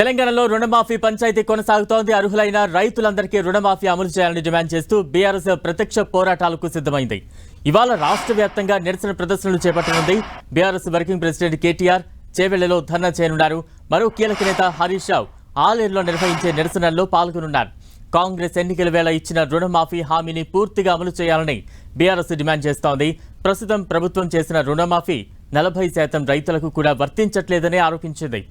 తెలంగాణలో రుణమాఫీ పంచాయతీ కొనసాగుతోంది. అర్హులైన రైతులందరికీ రుణమాఫీ అమలు చేయాలని డిమాండ్ చేస్తూ బీఆర్ఎస్ ప్రత్యక్ష పోరాటాలకు సిద్ధమైంది. ఇవాళ రాష్ట్ర వ్యాప్తంగా నిరసన ప్రదర్శనలు చేపట్టనుంది. బీఆర్ఎస్ వర్కింగ్ ప్రెసిడెంట్ కేటీఆర్ చేవెళ్లలో ధర్నా చేయనున్నారు. మరో కీలక నేత హరీష్ రావు ఆలేరులో నిర్వహించే నిరసనల్లో పాల్గొనున్నారు. కాంగ్రెస్ ఎన్నికల వేళ ఇచ్చిన రుణమాఫీ హామీని పూర్తిగా అమలు చేయాలని బీఆర్ఎస్ డిమాండ్ చేస్తోంది. ప్రస్తుతం ప్రభుత్వం చేసిన రుణమాఫీ 40% రైతులకు కూడా వర్తించట్లేదని ఆరోపించింది.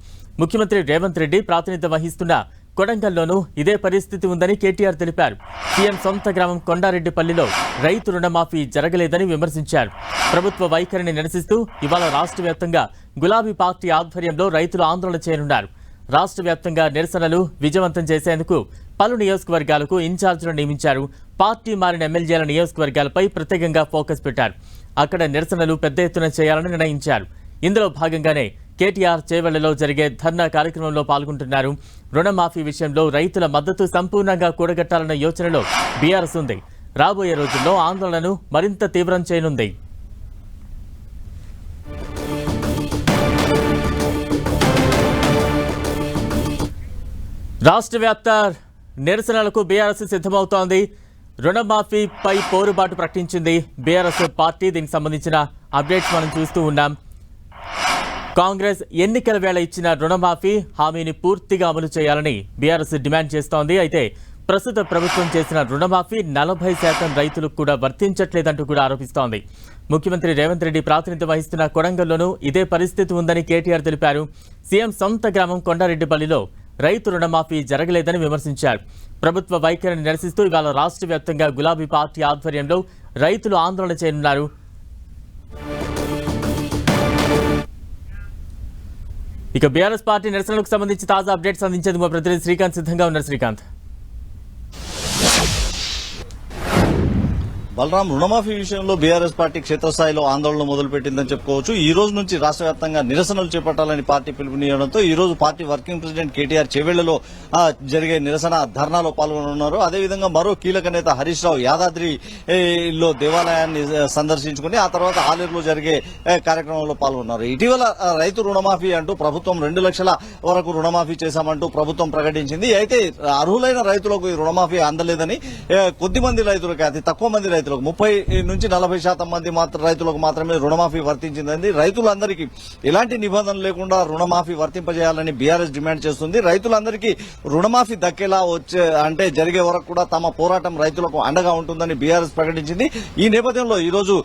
ముఖ్యమంత్రి రేవంత్ రెడ్డి ప్రాతినిధ్యం వహిస్తున్న కొడంగల్లోనూ ఇదే పరిస్థితి ఉందని కేటీఆర్ తెలిపారు. సీఎం సొంత గ్రామం కొండారెడ్డిపల్లిలో రైతు రుణమాఫీ జరగలేదని విమర్శించారు. ప్రభుత్వ వైఖరిని నిరసిస్తూ ఇవాళ రాష్ట్ర వ్యాప్తంగా గులాబీ పార్టీ ఆధ్వర్యంలో రైతులు ఆందోళన చేయనున్నారు. రాష్ట్ర వ్యాప్తంగా నిరసనలు విజయవంతం చేసేందుకు పలు నియోజకవర్గాలకు ఇన్ఛార్జీలను నియమించారు. పార్టీ మారిన ఎమ్మెల్యేల నియోజకవర్గాలపై ప్రత్యేకంగా ఫోకస్ పెట్టారు. అక్కడ నిరసనలు పెద్ద ఎత్తున చేయాలని నిర్ణయించారు. ఇందులో భాగంగానే కేటీఆర్ చేవెళ్లలో జరిగే ధర్నా కార్యక్రమంలో పాల్గొంటున్నారు. రుణమాఫీ విషయంలో రైతుల మద్దతు సంపూర్ణంగా కూడగట్టాలన్న యోచనలో బీఆర్ఎస్ ఉంది. రాబోయే రోజుల్లో ఆందోళనను మరింత తీవ్రం చేయనుంది. రాష్ట్ర వ్యాప్త నిరసనలకు బీఆర్ఎస్ సిద్ధమవుతోంది. రుణమాఫీపై పోరుబాటు ప్రకటించింది బీఆర్ఎస్ పార్టీ. దీనికి సంబంధించిన అప్డేట్స్ మనం చూస్తూ ఉన్నాం. కాంగ్రెస్ ఎన్నికల వేళ ఇచ్చిన రుణమాఫీ హామీని పూర్తిగా అమలు చేయాలని బీఆర్ఎస్ డిమాండ్ చేస్తోంది. అయితే ప్రస్తుత ప్రభుత్వం చేసిన రుణమాఫీ 40% రైతులకు కూడా వర్తించట్లేదంటూ కూడా ఆరోపిస్తోంది. ముఖ్యమంత్రి రేవంత్ రెడ్డి ప్రాతినిధ్యం వహిస్తున్న కొడంగల్లోనూ ఇదే పరిస్థితి ఉందని కేటీఆర్ తెలిపారు. సీఎం సొంత గ్రామం కొండారెడ్డిపల్లిలో రైతు రుణమాఫీ జరగలేదని విమర్శించారు. ప్రభుత్వ వైఖరిని నిరసిస్తూ ఇవాళ రాష్ట్ర వ్యాప్తంగా గులాబీ పార్టీ ఆధ్వర్యంలో రైతులు ఆందోళన చేయనున్నారు. ఇక బీఆర్ఎస్ పార్టీ నిరసనలకు సంబంధించి తాజా అప్డేట్స్ అందించేందుకు మా ప్రతినిధి శ్రీకాంత్ సిద్ధంగా ఉన్నారు. శ్రీకాంత్, బలరాం, రుణమాఫీ విషయంలో బీఆర్ఎస్ పార్టీ క్షేత్రస్థాయిలో ఆందోళన మొదలుపెట్టిందని చెప్పుకోవచ్చు. ఈ రోజు నుంచి రాష్ట్ర వ్యాప్తంగా నిరసనలు చేపట్టాలని పార్టీ పిలుపునియడంతో ఈ రోజు పార్టీ వర్కింగ్ ప్రెసిడెంట్ కేటీఆర్ చేవెళ్లలో జరిగే నిరసన ధర్నాలో పాల్గొనున్నారు. అదేవిధంగా మరో కీలక నేత హరీష్ రావు యాదాద్రిలో దేవాలయాన్ని సందర్శించుకుని ఆ తర్వాత ఆలేరులో జరిగే కార్యక్రమంలో పాల్గొన్నారు. ఇటీవల రైతు రుణమాఫీ అంటూ ప్రభుత్వం 2 లక్షల వరకు రుణమాఫీ చేశామంటూ ప్రభుత్వం ప్రకటించింది. అయితే అర్హులైన రైతులకు ఈ రుణమాఫీ అందలేదని కొద్దిమంది రైతులకు, అతి తక్కువ మంది రైతులకు 30 నుంచి 40% మంది రైతులకు మాత్రమే రుణమాఫీ వర్తించిందని, రైతులందరికీ ఎలాంటి నిబంధనలు లేకుండా రుణమాఫీ వర్తింపజేయాలని బీఆర్ఎస్ డిమాండ్ చేస్తుంది. రైతులందరికీ రుణమాఫీ దక్కేలా జరిగే వరకు కూడా తమ పోరాటం రైతులకు అండగా ఉంటుందని బీఆర్ఎస్ ప్రకటించింది. ఈ నేపథ్యంలో ఈ రోజు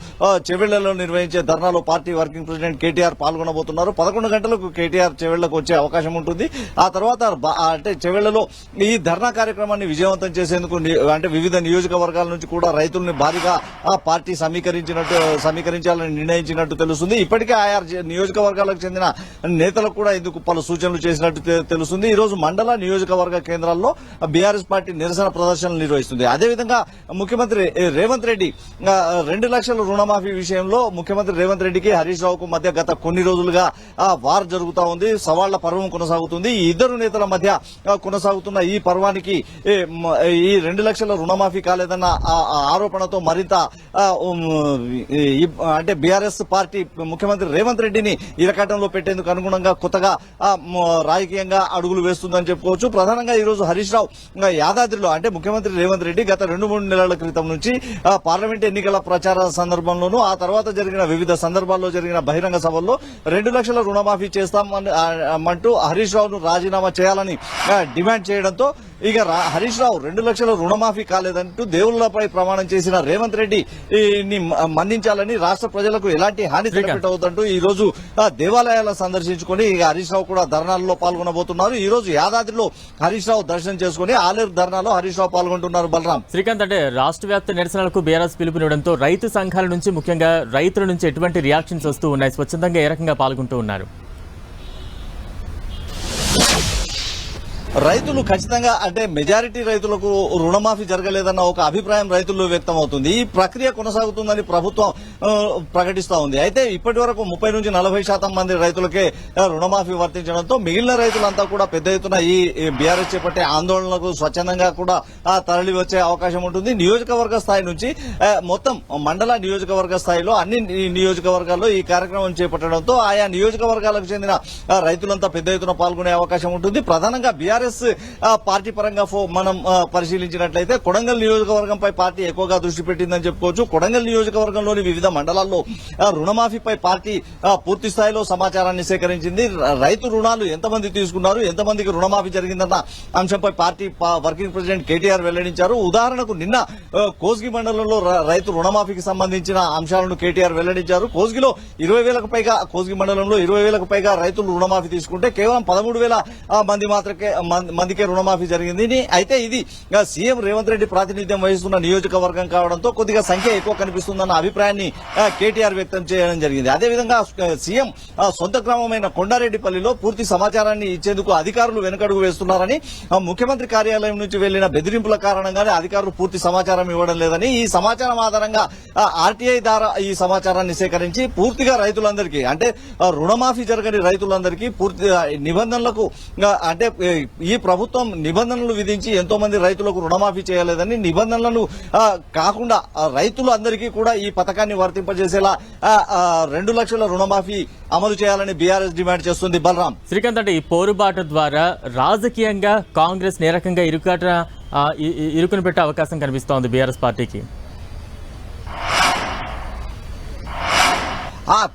చేవెళ్లలో నిర్వహించే ధర్నాలో పార్టీ వర్కింగ్ ప్రెసిడెంట్ కేటీఆర్ పాల్గొనబోతున్నారు. 11 గంటలకు కేటీఆర్ చేవెళ్లకు వచ్చే అవకాశం ఉంటుంది. ఆ తర్వాత చేవెళ్లలో ఈ ధర్నా కార్యక్రమాన్ని విజయవంతం చేసేందుకు వివిధ నియోజకవర్గాల నుంచి కూడా రైతుల్ని భారీగా పార్టీ సమీకరించాలని నిర్ణయించినట్టు తెలుస్తుంది. ఇప్పటికే ఆయా నియోజకవర్గాలకు చెందిన నేతలకు కూడా ఇందుకు పలు సూచనలు చేసినట్టు తెలుస్తుంది. ఈ రోజు మండల నియోజకవర్గ కేంద్రాల్లో బీఆర్ఎస్ పార్టీ నిరసన ప్రదర్శనలు నిర్వహిస్తుంది. అదేవిధంగా ముఖ్యమంత్రి రేవంత్ రెడ్డి 2 లక్షల రుణమాఫీ విషయంలో ముఖ్యమంత్రి రేవంత్ రెడ్డికి హరీష్ రావుకు మధ్య గత కొన్ని రోజులుగా వార్ జరుగుతూ ఉంది. సవాళ్ల పర్వం కొనసాగుతుంది. ఈ ఇద్దరు నేతల మధ్య కొనసాగుతున్న ఈ పర్వానికి ఈ 2 లక్షల రుణమాఫీ కాలేదన్న ఆరోపణతో మరింత బీఆర్ఎస్ పార్టీ ముఖ్యమంత్రి రేవంత్ రెడ్డిని ఇరకాటంలో పెట్టేందుకు అనుగుణంగా కొత్తగా రాజకీయంగా అడుగులు వేస్తుందని చెప్పుకోవచ్చు. ప్రధానంగా ఈ రోజు హరీష్ రావు యాదాద్రిలో ముఖ్యమంత్రి రేవంత్ రెడ్డి గత 2-3 నెలల క్రితం నుంచి పార్లమెంట్ ఎన్నికల ప్రచార సందర్భంలోనూ ఆ తర్వాత జరిగిన వివిధ సందర్భాల్లో జరిగిన బహిరంగ సభల్లో 2 లక్షల రుణమాఫీ చేస్తామంటూ హరీష్ రావును రాజీనామా చేయాలని డిమాండ్ చేయడంతో ఇక హరీష్ రావు 2 లక్షల రుణమాఫీ కాలేదంటూ దేవుళ్లపై ప్రమాణం చేసిన రేవంత్ రెడ్డి మన్నించాలని, రాష్ట్ర ప్రజలకు ఎలాంటి హాని తలపెట్టవద్దంటూ ఈ రోజు దేవాలయాల సందర్శించుకుని హరీష్ రావు కూడా ధర్నాల్లో పాల్గొనబోతున్నారు. ఈ రోజు యాదాద్రిలో హరీష్ రావు దర్శనం చేసుకుని ఆలేరు ధర్నాలో హరీష్ రావు పాల్గొంటున్నారు. బలరాం, శ్రీకాంత్, రాష్ట్ర వ్యాప్త నిరసనలకు బీఆర్ఎస్ పిలుపునివ్వడంతో రైతు సంఘాల నుంచి ముఖ్యంగా రైతుల నుంచి ఎటువంటి రియాక్షన్స్ వస్తూ ఉన్నాయి? స్వచ్ఛందంగా ఏ రకంగా పాల్గొంటూ ఉన్నారు? రైతులు ఖచ్చితంగా అంటే మెజారిటీ రైతులకు రుణమాఫీ జరగలేదన్న ఒక అభిప్రాయం రైతుల్లో వ్యక్తం అవుతుంది. ఈ ప్రక్రియ కొనసాగుతుందని ప్రభుత్వం ప్రకటిస్తా ఉంది. అయితే ఇప్పటి వరకు 30 నుంచి 40% మంది రైతులకే రుణమాఫీ వర్తించడంతో మిగిలిన రైతులంతా కూడా పెద్ద ఎత్తున ఈ బీఆర్ఎస్ చేపట్టే ఆందోళనలకు స్వచ్ఛందంగా కూడా తరలి వచ్చే అవకాశం ఉంటుంది. నియోజకవర్గ స్థాయి నుంచి మొత్తం మండల నియోజకవర్గ స్థాయిలో అన్ని నియోజకవర్గాల్లో ఈ కార్యక్రమం చేపట్టడంతో ఆయా నియోజకవర్గాలకు చెందిన రైతులంతా పెద్ద ఎత్తున పాల్గొనే అవకాశం ఉంటుంది. ప్రధానంగా బీఆర్ఎస్ పార్టీ పరంగా మనం పరిశీలించినట్లయితే కొడంగల్ నియోజకవర్గంపై పార్టీ ఎక్కువగా దృష్టి పెట్టిందని చెప్పుకోవచ్చు. కొడంగల్ నియోజకవర్గంలోని వివిధ మండలాల్లో రుణమాఫీపై పార్టీ పూర్తి స్థాయిలో సమాచారాన్ని సేకరించింది. రైతు రుణాలు ఎంతమంది తీసుకున్నారు, ఎంతమందికి రుణమాఫీ జరిగిందన్న అంశంపై పార్టీ వర్కింగ్ ప్రెసిడెంట్ కేటీఆర్ వెల్లడించారు. ఉదాహరణకు నిన్న కోస్గి మండలంలో రైతు రుణమాఫీకి సంబంధించిన అంశాలను కేటీఆర్ వెల్లడించారు. కోస్గిలో 20,000కు పైగా కోస్గి మండలంలో 20,000కు పైగా రైతులు రుణమాఫీ తీసుకుంటే కేవలం 13,000 మందికే రుణమాఫీ జరిగింది. అయితే ఇది సీఎం రేవంత్ రెడ్డి ప్రాతినిధ్యం వహిస్తున్న నియోజకవర్గం కావడంతో కొద్దిగా సంఖ్య ఎక్కువ కనిపిస్తుందన్న అభిప్రాయాన్ని కేటీఆర్ వ్యక్తం చేయడం జరిగింది. అదేవిధంగా సీఎం సొంత గ్రామమైన కొండారెడ్డిపల్లిలో పూర్తి సమాచారాన్ని ఇచ్చేందుకు అధికారులు వెనుకడుగు వేస్తున్నారని, ముఖ్యమంత్రి కార్యాలయం నుంచి వెళ్లిన బెదిరింపుల కారణంగానే అధికారులు పూర్తి సమాచారం ఇవ్వడం లేదని, ఈ సమాచారం ఆధారంగా ఆర్టీఐ ద్వారా ఈ సమాచారాన్ని సేకరించి పూర్తిగా రైతులందరికీ అంటే రుణమాఫీ జరగని రైతులందరికీ పూర్తి నిబంధనలకు అంటే ఈ ప్రభుత్వం నిబంధనలు విధించి ఎంతో మంది రైతులకు రుణమాఫీ చేయలేదని, నిబంధనలను కాకుండా రైతులు అందరికీ కూడా ఈ పథకాన్ని వర్తింపజేసేలా 2 లక్షల రుణమాఫీ అమలు చేయాలని బీఆర్ఎస్ డిమాండ్ చేస్తుంది. బలరాం శ్రీకాంత్, అంటే ఈ పోరుబాటు ద్వారా రాజకీయంగా కాంగ్రెస్ ఏ రకంగా ఇరుకుని పెట్టే అవకాశం కనిపిస్తోంది బీఆర్ఎస్ పార్టీకి?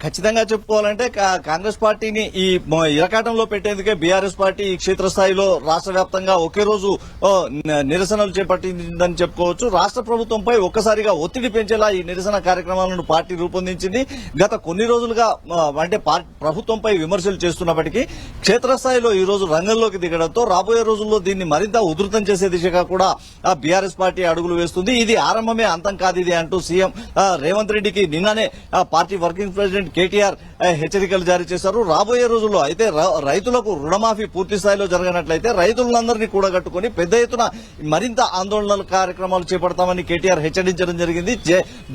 ఖచ్చితంగా చెప్పుకోవాలంటే కాంగ్రెస్ పార్టీని ఈ ఇరకాటంలో పెట్టేందుకే బీఆర్ఎస్ పార్టీ ఈ క్షేత్రస్థాయిలో రాష్ట్ర వ్యాప్తంగా ఒకే రోజు నిరసనలు చేపట్టిందని చెప్పుకోవచ్చు. రాష్ట్ర ప్రభుత్వంపై ఒక్కసారిగా ఒత్తిడి పెంచేలా ఈ నిరసన కార్యక్రమాలను పార్టీ రూపొందించింది. గత కొన్ని రోజులుగా అంటే ప్రభుత్వంపై విమర్శలు చేస్తున్నప్పటికీ క్షేత్రస్థాయిలో ఈ రోజు రంగంలోకి దిగడంతో రాబోయే రోజుల్లో దీన్ని మరింత ఉధృతం చేసే దిశగా కూడా బీఆర్ఎస్ పార్టీ అడుగులు వేస్తుంది. ఇది ఆరంభమే, అంతం కాదు ఇది అంటూ సీఎం రేవంత్ రెడ్డికి నిన్ననే పార్టీ వర్కింగ్ ప్రెసిడెంట్ కేటీఆర్ హెచ్చరికలు జారీ చేశారు. రాబోయే రోజుల్లో అయితే రైతులకు రుణమాఫీ పూర్తి స్థాయిలో జరగనట్లయితే రైతులందరినీ కూడగట్టుకుని పెద్ద ఎత్తున మరింత ఆందోళనల కార్యక్రమాలు చేపడతామని కేటీఆర్ హెచ్చరించడం జరిగింది.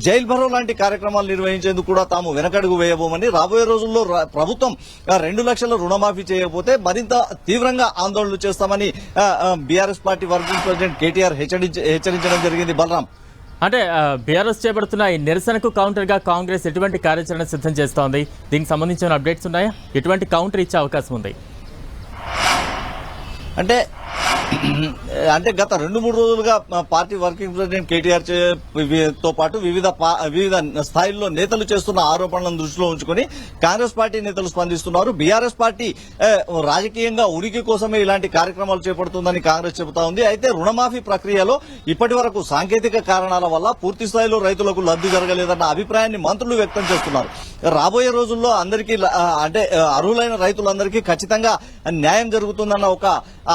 జైల్ భరో లాంటి కార్యక్రమాలు నిర్వహించేందుకు కూడా తాము వెనకడుగు వేయబోమని, రాబోయే రోజుల్లో ప్రభుత్వం 2 లక్షల రుణమాఫీ చేయకపోతే మరింత తీవ్రంగా ఆందోళనలు చేస్తామని BRS party working president KTR హెచ్చరించడం జరిగింది. బలరాం, అంటే బీఆర్ఎస్ చేపడుతున్న ఈ నిరసనకు కౌంటర్ గా కాంగ్రెస్ ఎటువంటి కార్యాచరణ సిద్ధం చేస్తోంది? దీనికి సంబంధించిన అప్డేట్స్ ఉన్నాయా? ఎటువంటి కౌంటర్ ఇచ్చే అవకాశం ఉంది? అంటే గత 2-3 రోజులుగా పార్టీ వర్కింగ్ ప్రెసిడెంట్ కేటీఆర్ తో పాటు వివిధ స్థాయిల్లో నేతలు చేస్తున్న ఆరోపణలను దృష్టిలో ఉంచుకుని కాంగ్రెస్ పార్టీ నేతలు స్పందిస్తున్నారు. బీఆర్ఎస్ పార్టీ రాజకీయంగా ఉనికి కోసమే ఇలాంటి కార్యక్రమాలు చేపడుతుందని కాంగ్రెస్ చెబుతా ఉంది. అయితే రుణమాఫీ ప్రక్రియలో ఇప్పటి వరకు సాంకేతిక కారణాల వల్ల పూర్తి స్థాయిలో రైతులకు లబ్ధి జరగలేదన్న అభిప్రాయాన్ని మంత్రులు వ్యక్తం చేస్తున్నారు. రాబోయే రోజుల్లో అందరికీ అంటే అర్హులైన రైతులందరికీ ఖచ్చితంగా న్యాయం జరుగుతుందన్న ఒక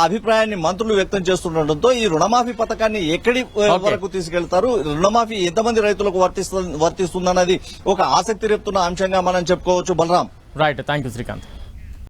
అభిప్రాయాన్ని మంత్రులు వ్యక్తం చేస్తుండటంతో ఈ రుణమాఫీ పథకాన్ని ఎక్కడి వరకు తీసుకెళ్తారు, రుణమాఫీ ఎంతమంది రైతులకు వర్తిస్తుందన్నది ఒక ఆసక్తి రేపుతున్న అంశంగా మనం చెప్పుకోవచ్చు. Balaram, right, thank you Srikanth.